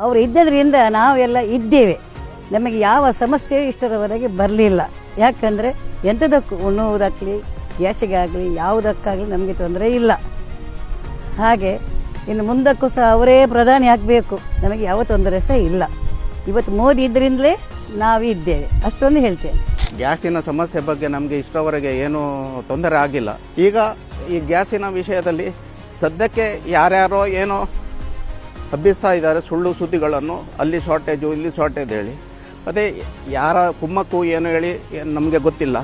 ಅವರು ಇದ್ದದ್ರಿಂದ ನಾವೆಲ್ಲ ಇದ್ದೇವೆ. ನಮಗೆ ಯಾವ ಸಮಸ್ಯೆ ಇಷ್ಟರವರೆಗೆ ಬರಲಿಲ್ಲ. ಯಾಕಂದರೆ ಎಂಥದಕ್ಕೂ ಉಣ್ಣುವುದಕ್ಕಲಿ ಗ್ಯಾಸಿಗಾಗಲಿ ಯಾವುದಕ್ಕಾಗಲಿ ನಮಗೆ ತೊಂದರೆ ಇಲ್ಲ. ಹಾಗೆ ಇನ್ನು ಮುಂದಕ್ಕೂ ಸಹ ಅವರೇ ಪ್ರಧಾನಿ ಆಗಬೇಕು, ನಮಗೆ ಯಾವ ತೊಂದರೆ ಸಹ ಇಲ್ಲ. ಇವತ್ತು ಮೋದಿ ಇದ್ದರಿಂದಲೇ ನಾವಿದ್ದೇವೆ, ಅಷ್ಟೊಂದು ಹೇಳ್ತೇನೆ. ಗ್ಯಾಸಿನ ಸಮಸ್ಯೆ ಬಗ್ಗೆ ನಮಗೆ ಇಷ್ಟರವರೆಗೆ ಏನೂ ತೊಂದರೆ ಆಗಿಲ್ಲ. ಈಗ ಈ ಗ್ಯಾಸಿನ ವಿಷಯದಲ್ಲಿ ಸದ್ಯಕ್ಕೆ ಯಾರ್ಯಾರೋ ಏನೋ ಹಬ್ಬಿಸ್ತಾ ಇದ್ದಾರೆ ಸುಳ್ಳು ಸುದ್ದಿಗಳನ್ನು, ಅಲ್ಲಿ ಶಾರ್ಟೇಜು ಇಲ್ಲಿ ಶಾರ್ಟೇಜ್ ಹೇಳಿ. ಮತ್ತು ಯಾರ ಕುಮ್ಮಕ್ಕು ಏನು ಹೇಳಿ ನಮಗೆ ಗೊತ್ತಿಲ್ಲ.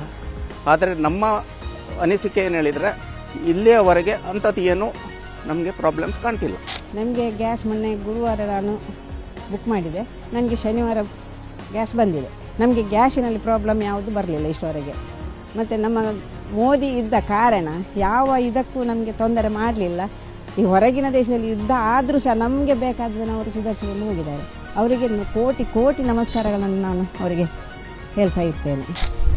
ಆದರೆ ನಮ್ಮ ಅನಿಸಿಕೆ ಏನು ಹೇಳಿದರೆ ಇಲ್ಲಿಯವರೆಗೆ ಅಂಥದ್ದು ಏನು ನಮಗೆ ಪ್ರಾಬ್ಲಮ್ಸ್ ಕಾಣ್ತಿಲ್ಲ. ನಮಗೆ ಗ್ಯಾಸ್ ಮೊನ್ನೆ ಗುರುವಾರ ನಾನು ಬುಕ್ ಮಾಡಿದೆ, ನನಗೆ ಶನಿವಾರ ಗ್ಯಾಸ್ ಬಂದಿದೆ. ನಮಗೆ ಗ್ಯಾಸಿನಲ್ಲಿ ಪ್ರಾಬ್ಲಮ್ ಯಾವುದು ಬರಲಿಲ್ಲ ಇಷ್ಟವರೆಗೆ. ಮತ್ತು ನಮ್ಮ ಮೋದಿ ಇದ್ದ ಕಾರಣ ಯಾವ ಇದಕ್ಕೂ ನಮಗೆ ತೊಂದರೆ ಮಾಡಲಿಲ್ಲ. ಈ ಹೊರಗಿನ ದೇಶದಲ್ಲಿ ಯುದ್ಧ ಆದರೂ ಸಹ ನಮಗೆ ಬೇಕಾದನ್ನು ಅವರು ಸುಧಾರಿಸಿಕೊಂಡು ಹೋಗಿದ್ದಾರೆ. ಅವರಿಗೆ ಕೋಟಿ ಕೋಟಿ ನಮಸ್ಕಾರಗಳನ್ನು ನಾನು ಅವರಿಗೆ ಹೇಳ್ತಾ ಇರ್ತೇನೆ.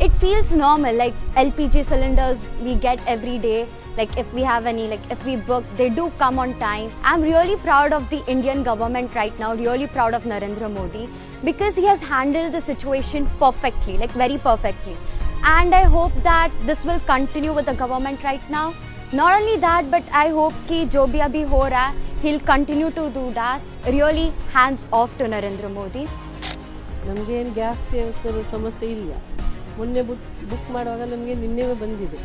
It feels normal, like LPG cylinders we get every day. Like if we have any, like if we book, they do come on time. I'm really proud of the Indian government right now, really proud of Narendra Modi, because he has handled the situation perfectly, like very perfectly. And I hope that this will continue with the government right now. Not only that, but I hope ki jo bhi abhi ho raha hai, he'll continue to do that. Really hands off to Narendra Modi. ನಮಗೇನು ಗ್ಯಾಸ್ಗೆ ಸಮಸ್ಯೆ ಇಲ್ಲ. ಮೊನ್ನೆ book ಮಾಡುವಾಗ ನಮಗೆ ನಿನ್ನೆ ಬಂದಿದೆ,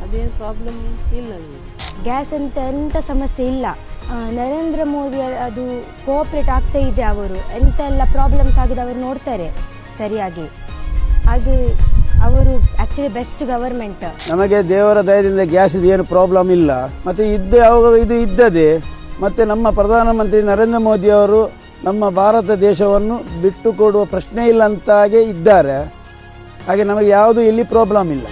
ಅದೇನು ಪ್ರಾಬ್ಲಮ್ ಇಲ್ಲ ನಮಗೆ. ಗ್ಯಾಸ್ ಅಂತ ಎಂಥ ಸಮಸ್ಯೆ ಇಲ್ಲ. ನರೇಂದ್ರ ಮೋದಿ ಅದು ಕೋಆಪ್ರೇಟ್ ಆಗ್ತಾ ಇದೆ. ಅವರು ಎಂತೆಲ್ಲ ಪ್ರಾಬ್ಲಮ್ಸ್ ಆಗಿದೆ ಅವರು ನೋಡ್ತಾರೆ ಸರಿಯಾಗಿ. ಹಾಗೆ ಅವರು ಆ್ಯಕ್ಚುಲಿ ಬೆಸ್ಟ್ ಗವರ್ಮೆಂಟ್. ನಮಗೆ ದೇವರ ದಯದಿಂದ ಗ್ಯಾಸಿದು ಏನು ಪ್ರಾಬ್ಲಮ್ ಇಲ್ಲ. ಮತ್ತು ಇದು ಇದ್ದದೆ. ಮತ್ತು ನಮ್ಮ ಪ್ರಧಾನಮಂತ್ರಿ ನರೇಂದ್ರ ಮೋದಿ ಅವರು ನಮ್ಮ ಭಾರತ ದೇಶವನ್ನು ಬಿಟ್ಟು ಕೊಡುವ ಪ್ರಶ್ನೆ ಇಲ್ಲ ಅಂತಾಗೆ ಇದ್ದಾರೆ. ಹಾಗೆ ನಮಗೆ ಯಾವುದು ಇಲ್ಲಿ ಪ್ರಾಬ್ಲಮ್ ಇಲ್ಲ.